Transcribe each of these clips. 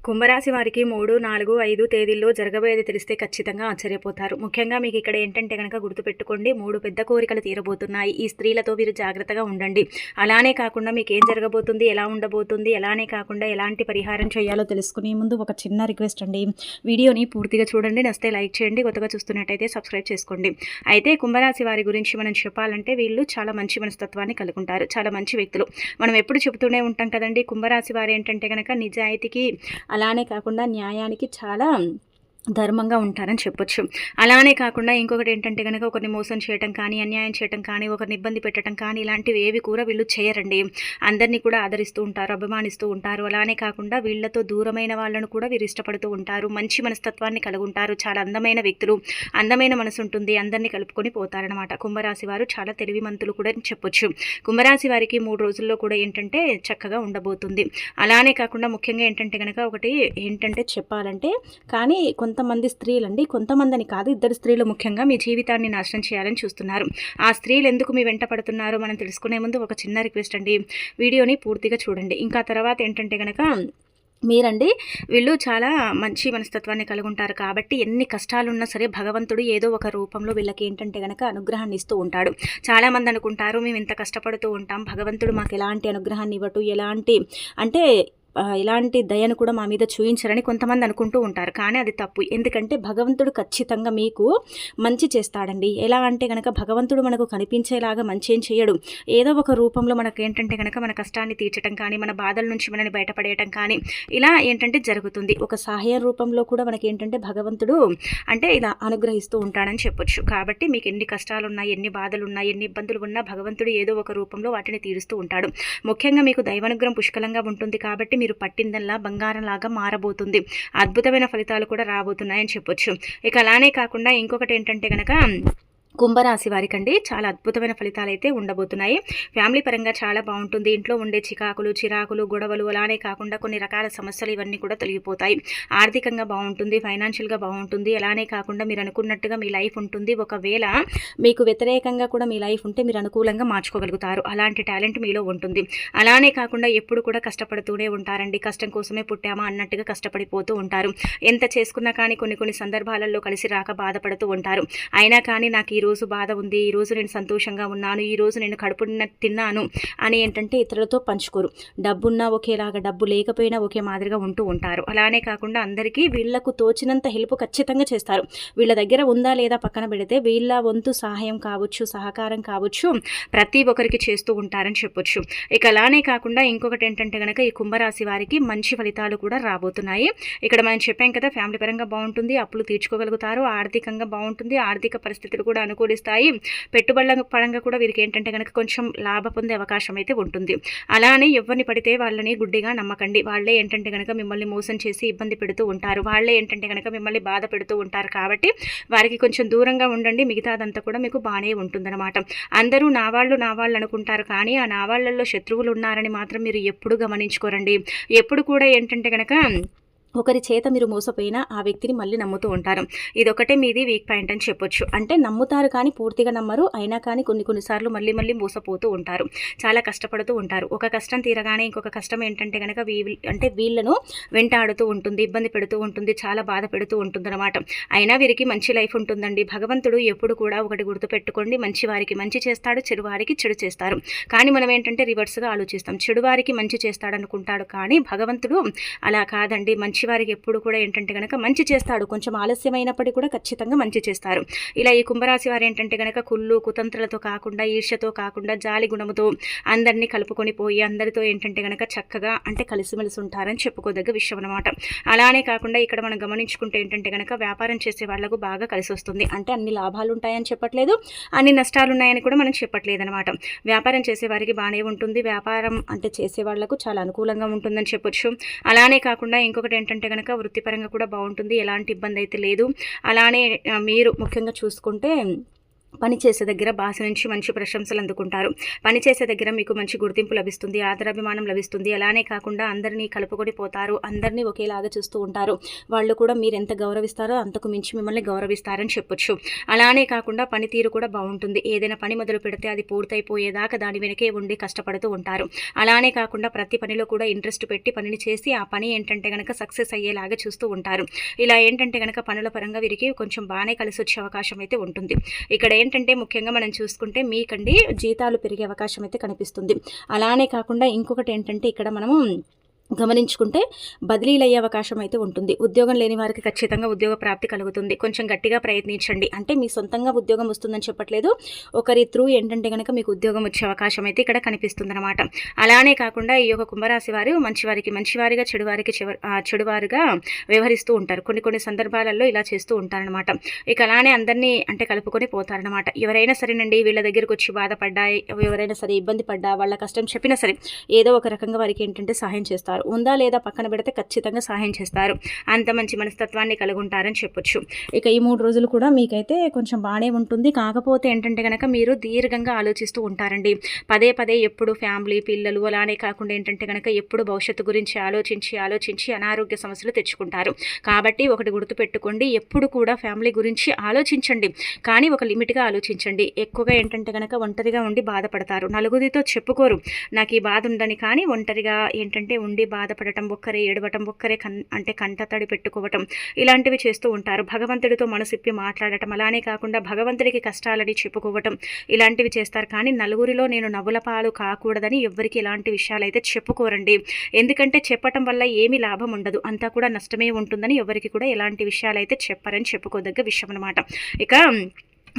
కుంభరాశి వారికి 3, 4, 5 తేదీల్లో జరగబోయేది తెలిస్తే ఖచ్చితంగా ఆశ్చర్యపోతారు. ముఖ్యంగా మీకు ఇక్కడ ఏంటంటే గనక గుర్తుపెట్టుకోండి, 3 పెద్ద కోరికలు తీరబోతున్నాయి. ఈ స్త్రీలతో మీరు జాగ్రత్తగా ఉండండి. అలానే కాకుండా మీకు ఏం జరగబోతుంది, ఎలా ఉండబోతుంది, అలానే కాకుండా ఎలాంటి పరిహారం చేయాలో తెలుసుకునే ముందు ఒక చిన్న రిక్వెస్ట్ అండి. వీడియోని పూర్తిగా చూడండి, నచ్చితే లైక్ చేయండి, కొత్తగా చూస్తున్నట్టయితే సబ్స్క్రైబ్ చేసుకోండి. అయితే కుంభరాశి వారి గురించి మనం చెప్పాలంటే వీళ్ళు చాలా మంచి మనస్తత్వాన్ని కలిగి ఉంటారు. చాలా మంచి వ్యక్తులు. మనం ఎప్పుడు చెబుతూనే ఉంటాం కదండి, కుంభరాశి వారు ఏంటంటే గనక నిజాయితీకి అలానే కాకుండా న్యాయానికి చాలా ధర్మంగా ఉంటారని చెప్పొచ్చు. అలానే కాకుండా ఇంకొకటి ఏంటంటే కనుక ఒకరిని మోసం చేయటం కానీ, అన్యాయం చేయటం కానీ, ఒకరిని ఇబ్బంది పెట్టడం కానీ ఇలాంటివి ఏవి కూడా వీళ్ళు చేయరండి. అందరినీ కూడా ఆదరిస్తూ ఉంటారు, అభిమానిస్తూ ఉంటారు. అలానే కాకుండా వీళ్ళతో దూరమైన వాళ్ళను కూడా వీరు ఇష్టపడుతూ ఉంటారు. మంచి మనస్తత్వాన్ని కలిగి ఉంటారు. చాలా అందమైన వ్యక్తులు, అందమైన మనసు ఉంటుంది. అందరినీ కలుపుకొని పోతారనమాట. కుంభరాశి వారు చాలా తెలివిమంతులు కూడా చెప్పొచ్చు. కుంభరాశి వారికి 3 రోజుల్లో కూడా ఏంటంటే చక్కగా ఉండబోతుంది. అలానే కాకుండా ముఖ్యంగా ఏంటంటే కనుక ఒకటి ఏంటంటే చెప్పాలంటే కానీ కొంతమంది స్త్రీలండి, కొంతమందిని కాదు, 2 స్త్రీలు ముఖ్యంగా మీ జీవితాన్ని నాశనం చేయాలని చూస్తున్నారు. ఆ స్త్రీలు ఎందుకు మీ వెంట పడుతున్నారో మనం తెలుసుకునే ముందు ఒక చిన్న రిక్వెస్ట్ అండి, వీడియోని పూర్తిగా చూడండి. ఇంకా తర్వాత ఏంటంటే కనుక మీరండి వీళ్ళు చాలా మంచి మనస్తత్వాన్ని కలిగి ఉంటారు కాబట్టి ఎన్ని కష్టాలున్నా సరే భగవంతుడు ఏదో ఒక రూపంలో వీళ్ళకి ఏంటంటే కనుక అనుగ్రహాన్ని ఇస్తూ ఉంటాడు. చాలామంది అనుకుంటారు మేము ఇంత కష్టపడుతూ ఉంటాం, భగవంతుడు మాకు ఎలాంటి అనుగ్రహాన్ని ఇవ్వటు, ఎలాంటి అంటే ఇలాంటి దయను కూడా మా మీద చూయించరని కొంతమంది అనుకుంటూ ఉంటారు. కానీ అది తప్పు. ఎందుకంటే భగవంతుడు ఖచ్చితంగా మీకు మంచి చేస్తాడండి. ఎలా అంటే కనుక భగవంతుడు మనకు కనిపించేలాగా మంచి ఏం చేయడు. ఏదో ఒక రూపంలో మనకు ఏంటంటే కనుక మన కష్టాన్ని తీర్చడం కానీ, మన బాధల నుంచి మనని బయటపడేయటం కానీ ఇలా ఏంటంటే జరుగుతుంది. ఒక సహాయ రూపంలో కూడా మనకి ఏంటంటే భగవంతుడు అంటే ఇలా అనుగ్రహిస్తూ ఉంటాడని చెప్పొచ్చు. కాబట్టి మీకు ఎన్ని కష్టాలున్నా, ఎన్ని బాధలున్నా, ఎన్ని ఇబ్బందులు ఉన్నా భగవంతుడు ఏదో ఒక రూపంలో వాటిని తీరుస్తూ ఉంటాడు. ముఖ్యంగా మీకు దైవానుగ్రహం పుష్కలంగా ఉంటుంది కాబట్టి మీరు పట్టిందల్లా బంగారంలాగా మారబోతుంది. అద్భుతమైన ఫలితాలు కూడా రాబోతున్నాయని చెప్పొచ్చు. ఇక అలానే కాకుండా ఇంకొకటి ఏంటంటే కనుక కుంభరాశి వారికండి చాలా అద్భుతమైన ఫలితాలు అయితే ఉండబోతున్నాయి. ఫ్యామిలీ పరంగా చాలా బాగుంటుంది. ఇంట్లో ఉండే చిరాకులు, గొడవలు అలానే కాకుండా కొన్ని రకాల సమస్యలు ఇవన్నీ కూడా తొలగిపోతాయి. ఆర్థికంగా బాగుంటుంది, ఫైనాన్షియల్గా బాగుంటుంది. అలానే కాకుండా మీరు అనుకున్నట్టుగా మీ లైఫ్ ఉంటుంది. ఒకవేళ మీకు వ్యతిరేకంగా కూడా మీ లైఫ్ ఉంటే మీరు అనుకూలంగా మార్చుకోగలుగుతారు. అలాంటి టాలెంట్ మీలో ఉంటుంది. అలానే కాకుండా ఎప్పుడు కూడా కష్టపడుతూనే ఉంటారండి. కష్టం కోసమే పుట్టామా అన్నట్టుగా కష్టపడిపోతూ ఉంటారు. ఎంత చేసుకున్నా కానీ కొన్ని సందర్భాలలో కలిసి రాక బాధపడుతూ ఉంటారు. అయినా కానీ నాకు ఈ రోజు బాధ ఉంది, ఈ రోజు నేను సంతోషంగా ఉన్నాను, ఈ రోజు నేను కడుపు తిన్నాను అని ఏంటంటే ఇతరులతో పంచుకోరు. డబ్బున్నా ఒకేలాగా, డబ్బు లేకపోయినా ఒకే మాదిరిగా ఉంటూ ఉంటారు. అలానే కాకుండా అందరికీ వీళ్లకు తోచినంత హెల్ప్ ఖచ్చితంగా చేస్తారు. వీళ్ళ దగ్గర ఉందా లేదా పక్కన పెడితే వీళ్ళ వంతు సహాయం కావచ్చు, సహకారం కావచ్చు, ప్రతి ఒక్కరికి చేస్తూ ఉంటారని చెప్పొచ్చు. ఇక అలానే కాకుండా ఇంకొకటి ఏంటంటే కనుక ఈ కుంభరాశి వారికి మంచి ఫలితాలు కూడా రాబోతున్నాయి. ఇక్కడ మనం చెప్పాం కదా, ఫ్యామిలీ పరంగా బాగుంటుంది, అప్పులు తీర్చుకోగలుగుతారు, ఆర్థికంగా బాగుంటుంది, ఆర్థిక పరిస్థితులు కూడా అనుకూలిస్తాయి. పెట్టుబడుల పరంగా కూడా వీరికి ఏంటంటే కనుక కొంచెం లాభ పొందే అవకాశం అయితే ఉంటుంది. అలానే ఎవరిని పడితే వాళ్ళని గుడ్డిగా నమ్మకండి. వాళ్ళే ఏంటంటే కనుక మిమ్మల్ని మోసం చేసి ఇబ్బంది పెడుతూ ఉంటారు. వాళ్ళే ఏంటంటే కనుక మిమ్మల్ని బాధ పెడుతూ ఉంటారు. కాబట్టి వారికి కొంచెం దూరంగా ఉండండి. మిగతాదంతా కూడా మీకు బాగానే ఉంటుందన్నమాట. అందరూ నా వాళ్ళు అనుకుంటారు, కానీ ఆ నా వాళ్ళల్లో శత్రువులు ఉన్నారని మాత్రం మీరు ఎప్పుడు గమనించుకోరండి. ఎప్పుడు కూడా ఏంటంటే కనుక ఒకరి చేత మీరు మోసపోయినా ఆ వ్యక్తిని మళ్ళీ నమ్ముతూ ఉంటారు. ఇదొకటే మీది వీక్ పాయింట్ అని చెప్పొచ్చు. అంటే నమ్ముతారు కానీ పూర్తిగా నమ్మరు. అయినా కానీ కొన్నిసార్లు మళ్ళీ మోసపోతూ ఉంటారు. చాలా కష్టపడుతూ ఉంటారు. ఒక కష్టం తీరగానే ఇంకొక కష్టం ఏంటంటే కనుక వీళ్ళను వెంటాడుతూ ఉంటుంది, ఇబ్బంది పెడుతూ ఉంటుంది, చాలా బాధ పెడుతూ ఉంటుంది అనమాట. అయినా వీరికి మంచి లైఫ్ ఉంటుందండి. భగవంతుడు ఎప్పుడు కూడా ఒకటి గుర్తుపెట్టుకోండి, మంచి వారికి మంచి చేస్తాడు, చెడు వారికి చెడు చేస్తారు. కానీ మనం ఏంటంటే రివర్స్గా ఆలోచిస్తాం. చెడు వారికి మంచి చేస్తాడు అనుకుంటాడు, కానీ భగవంతుడు అలా కాదండి. మంచి వారికి ఎప్పుడు కూడా ఏంటంటే కనుక మంచి చేస్తాడు. కొంచెం ఆలస్యమైనప్పటికీ కూడా ఖచ్చితంగా మంచి చేస్తారు. ఇలా ఈ కుంభరాశి వారు ఏంటంటే కనుక కుళ్ళు కుతంత్రాలతో కాకుండా, ఈర్ష్యతో కాకుండా, జాలి గుణముతో అందరినీ కలుపుకొని పోయి అందరితో ఏంటంటే కనుక చక్కగా అంటే కలిసిమెలిసి ఉంటారని చెప్పుకోదగ్గ విషయం అనమాట. అలానే కాకుండా ఇక్కడ మనం గమనించుకుంటే ఏంటంటే కనుక వ్యాపారం చేసే వాళ్లకు బాగా కలిసి వస్తుంది. అంటే అన్ని లాభాలు ఉంటాయని చెప్పట్లేదు, అన్ని నష్టాలు ఉన్నాయని కూడా మనం చెప్పట్లేదు అనమాట. వ్యాపారం చేసే వారికి బాగానే ఉంటుంది. వ్యాపారం అంటే చేసే వాళ్లకు చాలా అనుకూలంగా ఉంటుందని చెప్పొచ్చు. అలానే కాకుండా ఇంకొకటి ఏంటంటే కనుక వృత్తిపరంగా కూడా బాగుంటుంది. ఎలాంటి ఇబ్బంది అయితే లేదు. అలానే మీరు ముఖ్యంగా చూసుకుంటే పని చేసే దగ్గర బాస్ నుంచి మంచి ప్రశంసలు అందుకుంటారు. పని చేసే దగ్గర మీకు మంచి గుర్తింపు లభిస్తుంది, ఆదరాభిమానం లభిస్తుంది. అలానే కాకుండా అందరినీ కలుపుకొని పోతారు, అందరినీ ఒకేలాగా చూస్తూ ఉంటారు. వాళ్ళు కూడా మీరు ఎంత గౌరవిస్తారో అంతకు మించి మిమ్మల్ని గౌరవిస్తారని చెప్పొచ్చు. అలానే కాకుండా పనితీరు కూడా బాగుంటుంది. ఏదైనా పని మొదలు పెడితే అది పూర్తయిపోయేదాకా దాని వెనకే ఉండి కష్టపడుతూ ఉంటారు. అలానే కాకుండా ప్రతి పనిలో కూడా ఇంట్రెస్ట్ పెట్టి పనిని చేసి ఆ పని ఏంటంటే కనుక సక్సెస్ అయ్యేలాగా చూస్తూ ఉంటారు. ఇలా ఏంటంటే కనుక పనుల పరంగా వీరికి కొంచెం బాగానే కలిసి వచ్చే అవకాశం అయితే ఉంటుంది. ఇక్కడ ఏంటంటే ముఖ్యంగా మనం చూసుకుంటే మీకండి జీతాలు పెరిగే అవకాశం అయితే కనిపిస్తుంది. అలానే కాకుండా ఇంకొకటి ఏంటంటే ఇక్కడ మనము గమనించుకుంటే బదిలీలు అయ్యే అవకాశం అయితే ఉంటుంది. ఉద్యోగం లేని వారికి ఖచ్చితంగా ఉద్యోగ ప్రాప్తి కలుగుతుంది. కొంచెం గట్టిగా ప్రయత్నించండి. అంటే మీ సొంతంగా ఉద్యోగం వస్తుందని చెప్పట్లేదు, ఒకరి త్రూ ఏంటంటే కనుక మీకు ఉద్యోగం వచ్చే అవకాశం అయితే ఇక్కడ కనిపిస్తుంది అనమాట. అలానే కాకుండా ఈ యొక్క కుంభరాశి వారు మంచివారిగా చెడువారుగా వ్యవహరిస్తూ ఉంటారు. కొన్ని సందర్భాలలో ఇలా చేస్తూ ఉంటారనమాట. ఇక అలానే అందరినీ అంటే కలుపుకొని పోతారనమాట. ఎవరైనా సరేనండి వీళ్ళ దగ్గరకు వచ్చి బాధపడ్డా, ఎవరైనా సరే ఇబ్బంది పడ్డా, వాళ్ళ కష్టం చెప్పినా సరే ఏదో ఒక రకంగా వారికి ఏంటంటే సహాయం చేస్తారు. ఉందా లేదా పక్కన పెడితే ఖచ్చితంగా సహాయం చేస్తారు. అంత మంచి మనస్తత్వాన్ని కలిగి ఉంటారని చెప్పొచ్చు. ఇక ఈ 3 రోజులు కూడా మీకైతే కొంచెం బాగానే ఉంటుంది. కాకపోతే ఏంటంటే కనుక మీరు దీర్ఘంగా ఆలోచిస్తూ ఉంటారండి. పదే ఎప్పుడు ఫ్యామిలీ, పిల్లలు, అలానే కాకుండా ఏంటంటే కనుక ఎప్పుడు భవిష్యత్తు గురించి ఆలోచించి అనారోగ్య సమస్యలు తెచ్చుకుంటారు. కాబట్టి ఒకటి గుర్తుపెట్టుకోండి, ఎప్పుడు కూడా ఫ్యామిలీ గురించి ఆలోచించండి, కానీ ఒక లిమిట్గా ఆలోచించండి. ఎక్కువగా ఏంటంటే కనుక ఒంటరిగా ఉండి బాధపడతారు. నలుగురితో చెప్పుకోరు నాకు ఈ బాధ ఉందని, కానీ ఒంటరిగా ఏంటంటే ఉండి బాధపడటం, ఒక్కరే ఏడవటం, ఒక్కరే కంటతడి పెట్టుకోవటం, ఇలాంటివి చేస్తూ ఉంటారు. భగవంతుడితో మనసిప్పి మాట్లాడటం, అలానే కాకుండా భగవంతుడికి కష్టాలని చెప్పుకోవటం, ఇలాంటివి చేస్తారు. కానీ నలుగురిలో నేను నవ్వుల పాలు కాకూడదని ఎవ్వరికి ఇలాంటి విషయాలు అయితే చెప్పుకోరండి. ఎందుకంటే చెప్పటం వల్ల ఏమీ లాభం ఉండదు, అంతా కూడా నష్టమే ఉంటుందని ఎవరికి కూడా ఎలాంటి విషయాలు అయితే చెప్పరని చెప్పుకోదగ్గ విషయం అనమాట. ఇక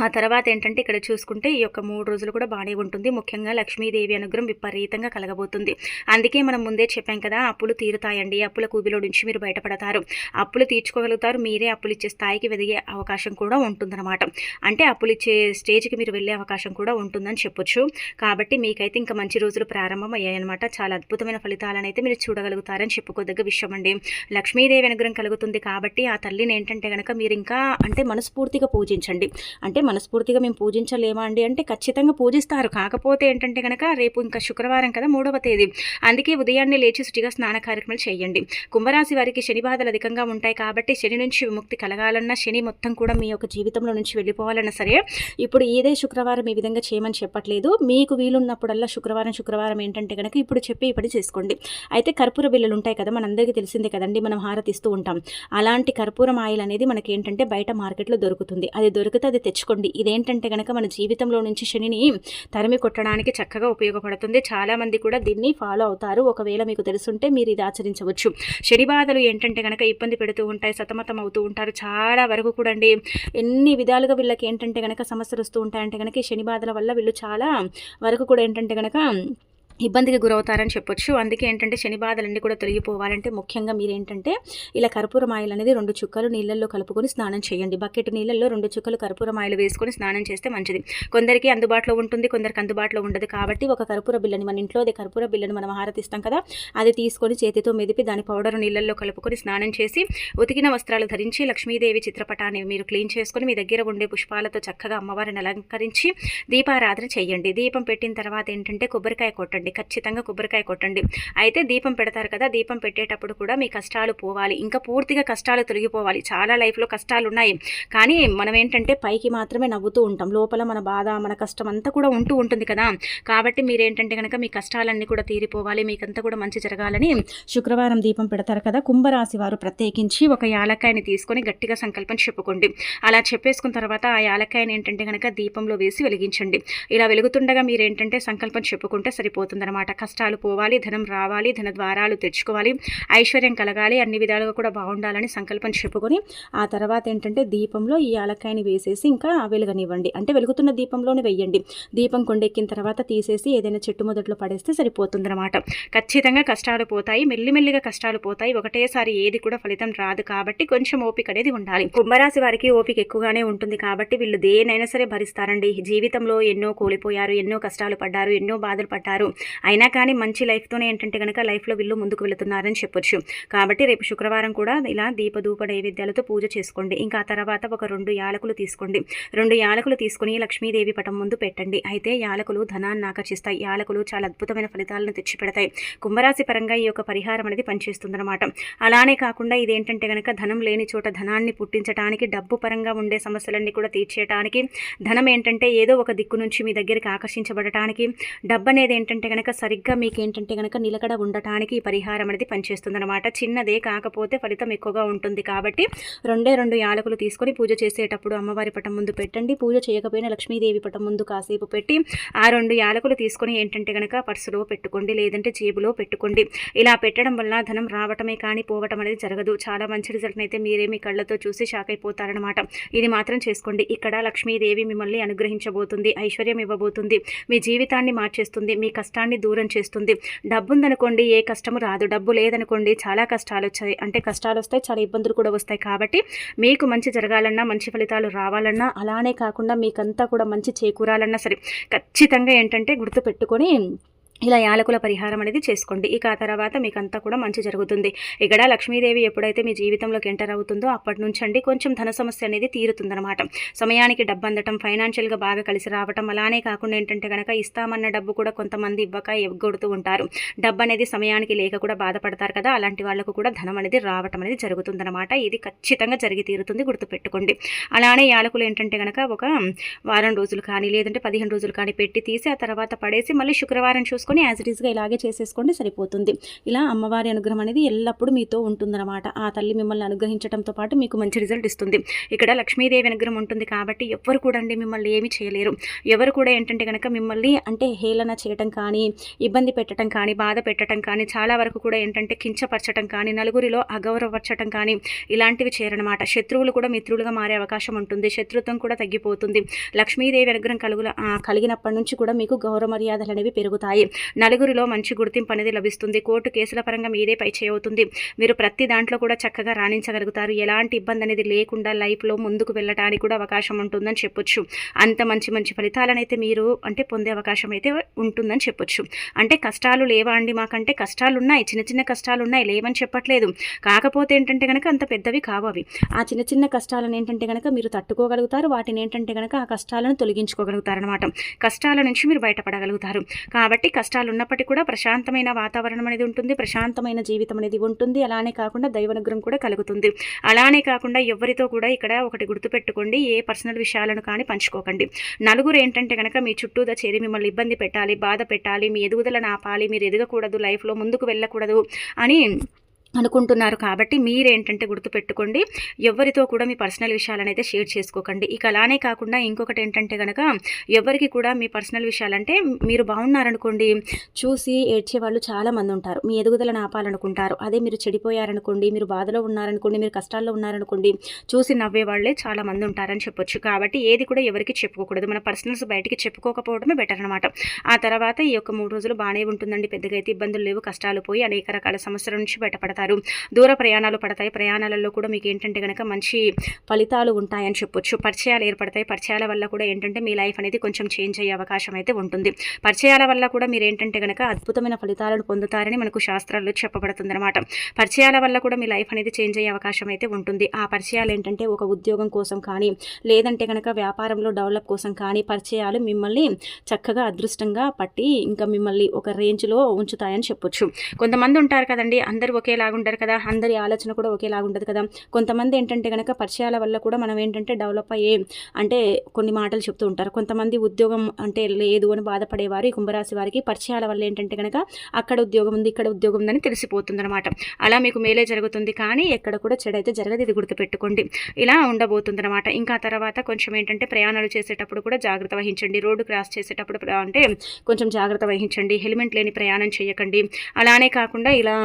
ఆ తర్వాత ఏంటంటే ఇక్కడ చూసుకుంటే ఈ యొక్క 3 రోజులు కూడా బాగానే ఉంటుంది. ముఖ్యంగా లక్ష్మీదేవి అనుగ్రహం విపరీతంగా కలగబోతుంది. అందుకే మనం ముందే చెప్పాం కదా, అప్పులు తీరుతాయండి. అప్పుల కూబిలో నుంచి మీరు బయటపడతారు, అప్పులు తీర్చుకోగలుగుతారు. మీరే అప్పులు ఇచ్చే స్థాయికి ఎదిగే అవకాశం కూడా ఉంటుందన్నమాట. అంటే అప్పులు ఇచ్చే స్టేజ్కి మీరు వెళ్ళే అవకాశం కూడా ఉంటుందని చెప్పొచ్చు. కాబట్టి మీకైతే ఇంకా మంచి రోజులు ప్రారంభం అయ్యాయన్నమాట. చాలా అద్భుతమైన ఫలితాలను అయితే మీరు చూడగలుగుతారని చెప్పుకోదగ్గ విషయం అండి. లక్ష్మీదేవి అనుగ్రహం కలుగుతుంది కాబట్టి ఆ తల్లిని ఏంటంటే కనుక మీరు ఇంకా అంటే మనస్ఫూర్తిగా పూజించండి. అంటే మనస్ఫూర్తిగా మేము పూజించలేమా అండి అంటే ఖచ్చితంగా పూజిస్తారు. కాకపోతే ఏంటంటే కనుక రేపు ఇంకా శుక్రవారం కదా, 3వ తేదీ, అందుకే ఉదయాన్నే లేచి శుచిగా స్నాన కార్యక్రమాలు చేయండి. కుంభరాశి వారికి శని బాధలు అధికంగా ఉంటాయి కాబట్టి శని నుంచి విముక్తి కలగాలన్నా, శని మొత్తం కూడా మీ యొక్క జీవితంలో నుంచి వెళ్ళిపోవాలన్నా సరే ఇప్పుడు ఇదే శుక్రవారం ఈ విధంగా చేయమని చెప్పట్లేదు. మీకు వీలున్నప్పుడల్లా శుక్రవారం ఏంటంటే కనుక ఇప్పుడు చెప్పి ఇప్పటి చేసుకోండి. అయితే కర్పూర బిళ్ళలు ఉంటాయి కదా, మనందరికీ తెలిసిందే కదండి, మనం హారతిస్తూ ఉంటాం. అలాంటి కర్పూరం ఆయిల్ అనేది మనకి ఏంటంటే బయట మార్కెట్లో దొరుకుతుంది. అది దొరికితే అది తెచ్చుకోండి. ఇదేంటంటే కనుక మన జీవితంలో నుంచి శనిని తరిమి కొట్టడానికి చక్కగా ఉపయోగపడుతుంది. చాలామంది కూడా దీన్ని ఫాలో అవుతారు. ఒకవేళ మీకు తెలుసుంటే మీరు ఇది ఆచరించవచ్చు. శని బాధలు ఏంటంటే కనుక ఇబ్బంది పెడుతూ ఉంటాయి, సతమతం అవుతూ ఉంటారు. చాలా వరకు కూడా అండి ఎన్ని విధాలుగా వీళ్ళకి ఏంటంటే కనుక సమస్యలు వస్తూ ఉంటాయంటే కనుక ఈ శని బాధల వల్ల వీళ్ళు చాలా వరకు కూడా ఏంటంటే కనుక ఇబ్బందికి గురవుతారని చెప్పొచ్చు. అందుకే ఏంటంటే శని బాధలన్నీ కూడా తొలగిపోవాలంటే ముఖ్యంగా మీరేంటంటే ఇలా కర్పూరం ఆయిల్ అనేది 2 చుక్కలు నీళ్ళల్లో కలుపుకొని స్నానం చేయండి. బకెట్ నీళ్ళల్లో 2 చుక్కలు కర్పూరం ఆయిల్ వేసుకొని స్నానం చేస్తే మంచిది. కొందరికి అందుబాటులో ఉంటుంది, కొందరికి అందుబాటులో ఉండదు. కాబట్టి ఒక కర్పూర బిళ్ళని, మన ఇంట్లో అదే కర్పూర బిళ్ళని మనం హారతిస్తాం కదా, అది తీసుకొని చేతితో మెదిపి దాని పౌడర్ నీళ్ళల్లో కలుపుకొని స్నానం చేసి ఉతికిన వస్త్రాలు ధరించి లక్ష్మీదేవి చిత్రపటాన్ని మీరు క్లీన్ చేసుకొని మీ దగ్గర ఉండే పుష్పాలతో చక్కగా అమ్మవారిని అలంకరించి దీపారాధన చేయండి. దీపం పెట్టిన తర్వాత ఏంటంటే కొబ్బరికాయ కొట్టండి. ఖచ్చితంగా కొబ్బరికాయ కొట్టండి. అయితే దీపం పెడతారు కదా, దీపం పెట్టేటప్పుడు కూడా మీ కష్టాలు పోవాలి, ఇంకా పూర్తిగా కష్టాలు తొలగిపోవాలి. చాలా లైఫ్లో కష్టాలు ఉన్నాయి, కానీ మనం ఏంటంటే పైకి మాత్రమే నవ్వుతూ ఉంటాం, లోపల మన బాధ మన కష్టం అంతా కూడా ఉంటుంది కదా. కాబట్టి మీరేంటంటే కనుక మీ కష్టాలన్నీ కూడా తీరిపోవాలి, మీకంతా కూడా మంచి జరగాలని శుక్రవారం దీపం పెడతారు కదా, కుంభరాశి వారు ప్రత్యేకించి ఒక యాలక్కాయని తీసుకొని గట్టిగా సంకల్పం చెప్పుకోండి. అలా చెప్పేసుకున్న తర్వాత ఆ యాలక్కాయని ఏంటంటే కనుక దీపంలో వేసి వెలిగించండి. ఇలా వెలుగుతుండగా మీరేంటంటే సంకల్పం చెప్పుకుంటే సరిపోతుంది అనమాట. కష్టాలు పోవాలి, ధనం రావాలి, ధన ద్వారాలు తెచ్చుకోవాలి, ఐశ్వర్యం కలగాలి, అన్ని విధాలుగా కూడా బాగుండాలని సంకల్పం చెప్పుకొని ఆ తర్వాత ఏంటంటే దీపంలో ఈ యాలక్కాయని వేసేసి ఇంకా వెలుగనివ్వండి. అంటే వెలుగుతున్న దీపంలోనే వెయ్యండి. దీపం కొండెక్కిన తర్వాత తీసేసి ఏదైనా చెట్టు మొదట్లో పడేస్తే సరిపోతుందన్నమాట. ఖచ్చితంగా కష్టాలు పోతాయి, మెల్లిమెల్లిగా కష్టాలు పోతాయి. ఒకటేసారి ఏది కూడా ఫలితం రాదు కాబట్టి కొంచెం ఓపిక అనేది ఉండాలి. కుంభరాశి వారికి ఓపిక ఎక్కువగానే ఉంటుంది కాబట్టి వీళ్ళు దేనైనా సరే భరిస్తారండి. జీవితంలో ఎన్నో కోల్పోయారు, ఎన్నో కష్టాలు పడ్డారు, ఎన్నో బాధలు పడ్డారు. అయినా కానీ మంచి లైఫ్తోనే ఏంటంటే కనుక లైఫ్లో వీళ్ళు ముందుకు వెళుతున్నారని చెప్పొచ్చు. కాబట్టి రేపు శుక్రవారం కూడా ఇలా దీపధూప నైవేద్యాలతో పూజ చేసుకోండి. ఇంకా ఆ తర్వాత ఒక 2 యాలకులు తీసుకోండి. 2 యాలకులు తీసుకుని లక్ష్మీదేవి పటం ముందు పెట్టండి. అయితే యాలకులు ధనాన్ని ఆకర్షిస్తాయి. యాలకులు చాలా అద్భుతమైన ఫలితాలను తెచ్చిపెడతాయి. కుంభరాశి పరంగా ఈ యొక్క పరిహారం అనేది పనిచేస్తుందన్నమాట. అలానే కాకుండా ఇదేంటంటే కనుక ధనం లేని చోట ధనాన్ని పుట్టించడానికి, డబ్బు పరంగా ఉండే సమస్యలన్నీ కూడా తీర్చేయడానికి, ధనం ఏంటంటే ఏదో ఒక దిక్కు నుంచి మీ దగ్గరికి ఆకర్షించబడటానికి, డబ్బు అనేది ఏంటంటే కనుక సరిగ్గా మీకు ఏంటంటే కనుక నిలకడ ఉండటానికి ఈ పరిహారం అనేది పనిచేస్తుందన్నమాట. చిన్నదే కాకపోతే ఫలితం ఎక్కువగా ఉంటుంది. కాబట్టి 2 యాలకులు తీసుకొని పూజ చేసేటప్పుడు అమ్మవారి పటం ముందు పెట్టండి. పూజ చేయకపోయినా లక్ష్మీదేవి పటం ముందు కాసేపు పెట్టి ఆ 2 యాలకులు తీసుకొని ఏంటంటే కనుక పర్సులో పెట్టుకోండి, లేదంటే జేబులో పెట్టుకోండి. ఇలా పెట్టడం వల్ల ధనం రావటమే కానీ పోవటం అనేది జరగదు. చాలా మంచి రిజల్ట్ అయితే మీరే మీ కళ్ళతో చూసి షాక్ అయిపోతారనమాట. ఇది మాత్రం చేసుకోండి. ఇక్కడ లక్ష్మీదేవి మిమ్మల్ని అనుగ్రహించబోతుంది, ఐశ్వర్యం ఇవ్వబోతుంది, మీ జీవితాన్ని మార్చేస్తుంది, మీ కష్టాన్ని దూరం చేస్తుంది. డబ్బు ఉందనుకోండి ఏ కష్టము రాదు, డబ్బు లేదనుకోండి చాలా కష్టాలు వచ్చాయి, అంటే కష్టాలు వస్తాయి, చాలా ఇబ్బందులు కూడా వస్తాయి. కాబట్టి మీకు మంచి జరగాలన్నా, మంచి ఫలితాలు రావాలన్నా, అలానే కాకుండా మీకంతా కూడా మంచి చేకూరాలన్నా సరే ఖచ్చితంగా ఏంటంటే గుర్తుపెట్టుకొని ఇలా యాలకుల పరిహారం అనేది చేసుకోండి. ఇక ఆ తర్వాత మీకంతా కూడా మంచి జరుగుతుంది. ఇక్కడ లక్ష్మీదేవి ఎప్పుడైతే మీ జీవితంలోకి ఎంటర్ అవుతుందో అప్పటి నుంచి అండి కొంచెం ధన సమస్య అనేది తీరుతుందన్నమాట. సమయానికి డబ్బు అందటం, ఫైనాన్షియల్గా బాగా కలిసి రావటం, అలానే కాకుండా ఏంటంటే కనుక ఇస్తామన్న డబ్బు కూడా కొంతమంది ఇవ్వక ఎగ్గొడుతూ ఉంటారు. డబ్బు అనేది సమయానికి లేక కూడా బాధపడతారు కదా, అలాంటి వాళ్ళకు కూడా ధనం అనేది రావటం అనేది జరుగుతుందన్నమాట. ఇది ఖచ్చితంగా జరిగి తీరుతుంది, గుర్తుపెట్టుకోండి. అలానే యాలకులు ఏంటంటే కనుక ఒక వారం రోజులు కానీ లేదంటే 15 రోజులు కానీ పెట్టి తీసి ఆ తర్వాత పడేసి మళ్ళీ శుక్రవారం చూసుకొని యాజ్ ఇట్ ఈస్గా ఇలాగే చేసేసుకోండి, సరిపోతుంది. ఇలా అమ్మవారి అనుగ్రహం అనేది ఎల్లప్పుడూ మీతో ఉంటుందన్నమాట. ఆ తల్లి మిమ్మల్ని అనుగ్రహించడంతో పాటు మీకు మంచి రిజల్ట్ ఇస్తుంది. ఇక్కడ లక్ష్మీదేవి అనుగ్రహం ఉంటుంది కాబట్టి ఎవ్వరు కూడా అండి మిమ్మల్ని ఏమీ చేయలేరు. ఎవరు కూడా ఏంటంటే కనుక మిమ్మల్ని అంటే హేళన చేయటం కానీ, ఇబ్బంది పెట్టడం కానీ, బాధ పెట్టడం కానీ, చాలా వరకు కూడా ఏంటంటే కించపరచడం కానీ, నలుగురిలో అగౌరవపరచడం కానీ ఇలాంటివి చేయరనమాట. శత్రువులు కూడా మిత్రులుగా మారే అవకాశం ఉంటుంది. శత్రుత్వం కూడా తగ్గిపోతుంది. లక్ష్మీదేవి అనుగ్రహం కలిగినప్పటి నుంచి కూడా మీకు గౌరవ మర్యాదలు అనేవి పెరుగుతాయి. నలుగురిలో మంచి గుర్తింపు అనేది లభిస్తుంది. కోర్టు కేసుల పరంగా మీదే పై చేయవుతుంది. మీరు ప్రతి దాంట్లో కూడా చక్కగా రాణించగలుగుతారు. ఎలాంటి ఇబ్బంది అనేది లేకుండా లైఫ్లో ముందుకు వెళ్ళడానికి కూడా అవకాశం ఉంటుందని చెప్పొచ్చు. అంత మంచి ఫలితాలనైతే మీరు అంటే పొందే అవకాశం అయితే ఉంటుందని చెప్పొచ్చు. అంటే కష్టాలు లేవా అండి మాకంటే కష్టాలు ఉన్నాయి, చిన్న కష్టాలు ఉన్నాయి, లేవని చెప్పట్లేదు. కాకపోతే ఏంటంటే కనుక అంత పెద్దవి కావు అవి. ఆ చిన్న కష్టాలను ఏంటంటే కనుక మీరు తట్టుకోగలుగుతారు. వాటిని ఏంటంటే కనుక ఆ కష్టాలను తొలగించుకోగలుగుతారు అనమాట. కష్టాల నుంచి మీరు బయటపడగలుగుతారు. కాబట్టి కష్టాలు ఉన్నప్పటికీ కూడా ప్రశాంతమైన వాతావరణం అనేది ఉంటుంది, ప్రశాంతమైన జీవితం అనేది ఉంటుంది. అలానే కాకుండా దైవానుగ్రహం కూడా కలుగుతుంది. అలానే కాకుండా ఎవరితో కూడా ఇక్కడ ఒకటి గుర్తుపెట్టుకోండి, ఏ పర్సనల్ విషయాలను కానీ పంచుకోకండి. నలుగురు ఏంటంటే కనుక మీ చుట్టూదా చేరి మిమ్మల్ని ఇబ్బంది పెట్టాలి, బాధ పెట్టాలి, మీ ఎదుగుదలను ఆపాలి, మీరు ఎదగకూడదు, లైఫ్లో ముందుకు వెళ్ళకూడదు అని అనుకుంటున్నారు. కాబట్టి మీరేంటంటే గుర్తుపెట్టుకోండి, ఎవరితో కూడా మీ పర్సనల్ విషయాలనైతే షేర్ చేసుకోకండి. ఇక అలానే కాకుండా ఇంకొకటి ఏంటంటే కనుక ఎవరికి కూడా మీ పర్సనల్ విషయాలంటే మీరు బాగున్నారనుకోండి చూసి ఏడ్చే వాళ్ళు చాలామంది ఉంటారు. మీ ఎదుగుదలను ఆపాలనుకుంటారు. అదే మీరు చెడిపోయారనుకోండి, మీరు బాధలో ఉన్నారనుకోండి, మీరు కష్టాల్లో ఉన్నారనుకోండి, చూసి నవ్వే వాళ్ళే చాలామంది ఉంటారని చెప్పొచ్చు. కాబట్టి ఏది కూడా ఎవరికి చెప్పుకోకూడదు. మన పర్సనల్స్ బయటికి చెప్పుకోకపోవడమే బెటర్ అనమాట. ఆ తర్వాత ఈ యొక్క 3 రోజులు బాగానే ఉంటుందండి. పెద్దగా అయితే ఇబ్బందులు లేవు, కష్టాలు పోయి అనేక రకాల సమస్యల నుంచి బయటపడతారు. దూర ప్రయాణాలు పడతాయి. ప్రయాణాలలో కూడా మీకు ఏంటంటే కనుక మంచి ఫలితాలు ఉంటాయని చెప్పొచ్చు. పరిచయాలు ఏర్పడతాయి. పరిచయాల వల్ల కూడా ఏంటంటే మీ లైఫ్ అనేది కొంచెం చేంజ్ అయ్యే అవకాశం అయితే ఉంటుంది. పరిచయాల వల్ల కూడా మీరు ఏంటంటే కనుక అద్భుతమైన ఫలితాలను పొందుతారని మనకు శాస్త్రాల్లో చెప్పబడుతుంది అనమాట. పరిచయాల వల్ల కూడా మీ లైఫ్ అనేది చేంజ్ అయ్యే అవకాశం అయితే ఉంటుంది. ఆ పరిచయాలు ఏంటంటే ఒక ఉద్యోగం కోసం కానీ లేదంటే కనుక వ్యాపారంలో డెవలప్ కోసం కానీ పరిచయాలు మిమ్మల్ని చక్కగా అదృష్టంగా పట్టి ఇంకా మిమ్మల్ని ఒక రేంజ్లో ఉంచుతాయని చెప్పొచ్చు. కొంతమంది ఉంటారు కదండి, అందరూ ఒకేలా ఉంటారు కదా, అందరి ఆలోచన కూడా ఒకేలాగా ఉండదు కదా. కొంతమంది ఏంటంటే కనుక పరిచయాల వల్ల కూడా మనం ఏంటంటే డెవలప్ అయ్యే అంటే కొన్ని మాటలు చెప్తూ ఉంటారు. కొంతమంది ఉద్యోగం అంటే లేదు అని బాధపడేవారు ఈ కుంభరాశి వారికి పరిచయాల వల్ల ఏంటంటే కనుక అక్కడ ఉద్యోగం ఉంది, ఇక్కడ ఉద్యోగం ఉందని తెలిసిపోతుంది అనమాట. అలా మీకు మేలే జరుగుతుంది, కానీ ఎక్కడ కూడా చెడైతే జరగదు. ఇది గుర్తుపెట్టుకోండి. ఇలా ఉండబోతుంది అనమాట. ఇంకా తర్వాత కొంచెం ఏంటంటే ప్రయాణాలు చేసేటప్పుడు కూడా జాగ్రత్త వహించండి. రోడ్డు క్రాస్ చేసేటప్పుడు అంటే కొంచెం జాగ్రత్త వహించండి. హెల్మెట్ లేని ప్రయాణం చేయకండి. అలానే కాకుండా ఇలా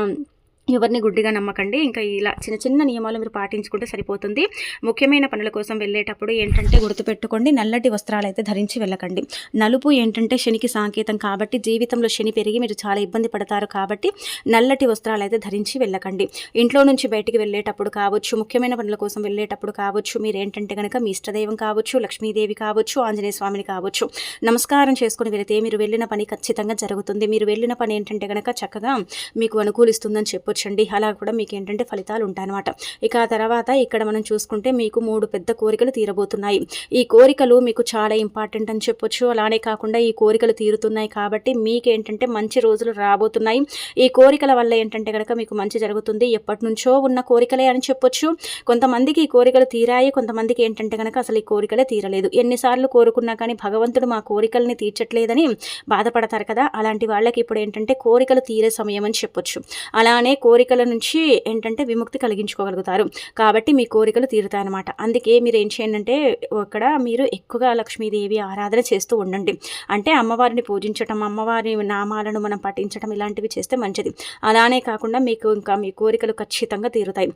ఎవరిని గుడ్డిగా నమ్మకండి. ఇంకా ఇలా చిన్న చిన్న నియమాలు మీరు పాటించుకుంటే సరిపోతుంది. ముఖ్యమైన పనుల కోసం వెళ్ళేటప్పుడు ఏంటంటే గుర్తుపెట్టుకోండి, నల్లటి వస్త్రాలైతే ధరించి వెళ్ళకండి. నలుపు ఏంటంటే శనికి సంకేతం కాబట్టి జీవితంలో శని పెరిగి మీరు చాలా ఇబ్బంది పడతారు కాబట్టి నల్లటి వస్త్రాలైతే ధరించి వెళ్ళకండి. ఇంట్లో నుంచి బయటికి వెళ్ళేటప్పుడు కావచ్చు, ముఖ్యమైన పనుల కోసం వెళ్ళేటప్పుడు కావచ్చు, మీరేంటంటే కనుక మీ ఇష్టదైవం కావచ్చు, లక్ష్మీదేవి కావచ్చు, ఆంజనేయ స్వామిని కావచ్చు నమస్కారం చేసుకుని వెళితే మీరు వెళ్ళిన పని ఖచ్చితంగా జరుగుతుంది. మీరు వెళ్ళిన పని ఏంటంటే కనుక చక్కగా మీకు అనుకూలిస్తుందని చెప్పొచ్చండి. అలా కూడా మీకు ఏంటంటే ఫలితాలు ఉంటాయన్నమాట. ఇక ఆ తర్వాత ఇక్కడ మనం చూసుకుంటే మీకు 3 పెద్ద కోరికలు తీరబోతున్నాయి. ఈ కోరికలు మీకు చాలా ఇంపార్టెంట్ అని చెప్పొచ్చు. అలానే కాకుండా ఈ కోరికలు తీరుతున్నాయి కాబట్టి మీకేంటంటే మంచి రోజులు రాబోతున్నాయి. ఈ కోరికల వల్ల ఏంటంటే కనుక మీకు మంచి జరుగుతుంది. ఎప్పటి నుంచో ఉన్న కోరికలే అని చెప్పొచ్చు. కొంతమందికి ఈ కోరికలు తీరాయి, కొంతమందికి ఏంటంటే కనుక అసలు ఈ కోరికలే తీరలేదు. ఎన్నిసార్లు కోరుకున్నా కానీ భగవంతుడు మా కోరికల్ని తీర్చట్లేదని బాధపడతారు కదా, అలాంటి వాళ్ళకి ఇప్పుడు ఏంటంటే కోరికలు తీరే సమయం అని చెప్పొచ్చు. అలానే కోరికల నుంచి ఏంటంటే విముక్తి కలిగించుకోగలుగుతారు. కాబట్టి మీ కోరికలు తీరుతాయన్నమాట. అందుకే మీరు ఏం చేయండి అంటే అక్కడ మీరు ఎక్కువగా లక్ష్మీదేవి ఆరాధన చేస్తూ ఉండండి. అంటే అమ్మవారిని పూజించటం, అమ్మవారి నామాలను మనం పఠించడం ఇలాంటివి చేస్తే మంచిది. అలానే కాకుండా మీకు ఇంకా మీ కోరికలు ఖచ్చితంగా తీరుతాయి.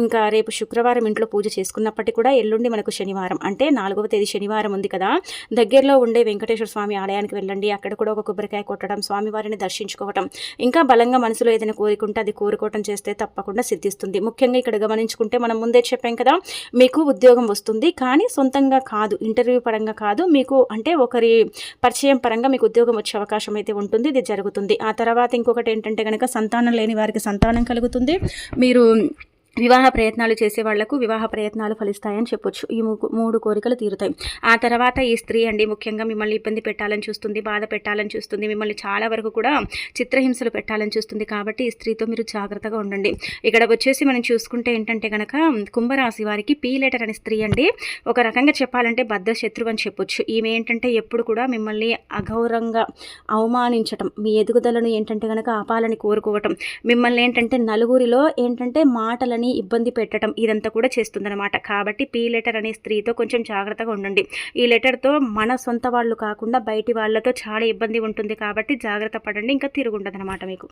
ఇంకా రేపు శుక్రవారం ఇంట్లో పూజ చేసుకున్నప్పటికీ కూడా ఎల్లుండి మనకు శనివారం అంటే 4వ తేదీ శనివారం ఉంది కదా, దగ్గరలో ఉండే వెంకటేశ్వర స్వామి ఆలయానికి వెళ్ళండి. అక్కడ కూడా ఒక కొబ్బరికాయ కొట్టడం, స్వామివారిని దర్శించుకోవటం, ఇంకా బలంగా మనసులో ఏదైనా కోరికుంటే అది కోరుకోవటం చేస్తే తప్పకుండా సిద్ధిస్తుంది. ముఖ్యంగా ఇక్కడ గమనించుకుంటే మనం ముందే చెప్పాం కదా, మీకు ఉద్యోగం వస్తుంది కానీ సొంతంగా కాదు, ఇంటర్వ్యూ పరంగా కాదు, మీకు అంటే ఒకరి పరిచయం పరంగా మీకు ఉద్యోగం వచ్చే అవకాశం అయితే ఉంటుంది. ఇది జరుగుతుంది. ఆ తర్వాత ఇంకొకటి ఏంటంటే కనుక సంతానం లేని వారికి సంతానం కలుగుతుంది. మీరు వివాహ ప్రయత్నాలు చేసే వాళ్లకు వివాహ ప్రయత్నాలు ఫలిస్తాయని చెప్పొచ్చు. ఈ 3 కోరికలు తీరుతాయి. ఆ తర్వాత ఈ స్త్రీ అండి ముఖ్యంగా మిమ్మల్ని ఇబ్బంది పెట్టాలని చూస్తుంది, బాధ పెట్టాలని చూస్తుంది, మిమ్మల్ని చాలా వరకు కూడా చిత్రహింసలు పెట్టాలని చూస్తుంది. కాబట్టి ఈ స్త్రీతో మీరు జాగ్రత్తగా ఉండండి. ఇక్కడ వచ్చేసి మనం చూసుకుంటే ఏంటంటే కనుక కుంభరాశి వారికి పీ లెటర్ అనే స్త్రీ అండి ఒక రకంగా చెప్పాలంటే బద్ధ శత్రువు అని చెప్పొచ్చు. ఈమె ఏంటంటే ఎప్పుడు కూడా మిమ్మల్ని అగౌరవంగా అవమానించటం, మీ ఎదుగుదలను ఏంటంటే కనుక ఆపాలని కోరుకోవటం, మిమ్మల్ని ఏంటంటే నలుగురిలో ఏంటంటే మాటలని ఇబ్బంది పెట్టడం ఇదంతా కూడా చేస్తుందన్నమాట. కాబట్టి పీ లెటర్ అనే స్త్రీతో కొంచెం జాగ్రత్తగా ఉండండి. ఈ లెటర్తో మన సొంత వాళ్ళు కాకుండా బయటి వాళ్ళతో చాలా ఇబ్బంది ఉంటుంది కాబట్టి జాగ్రత్త పడండి. ఇంకా తిరుగుండదన్నమాట మీకు.